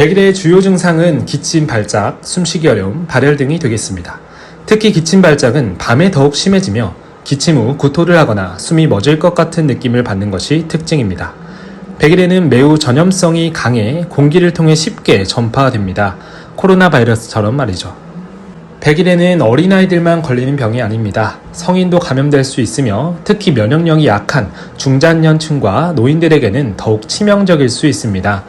백일의 주요 증상은 기침, 발작, 숨쉬기 어려움, 발열 등이 되겠습니다. 특히 기침, 발작은 밤에 더욱 심해지며 기침 후 구토를 하거나 숨이 멎을 것 같은 느낌을 받는 것이 특징입니다. 백일에는 매우 전염성이 강해 공기를 통해 쉽게 전파됩니다. 코로나 바이러스처럼 말이죠. 백일에는 어린아이들만 걸리는 병이 아닙니다. 성인도 감염될 수 있으며 특히 면역력이 약한 중장년층과 노인들에게는 더욱 치명적일 수 있습니다.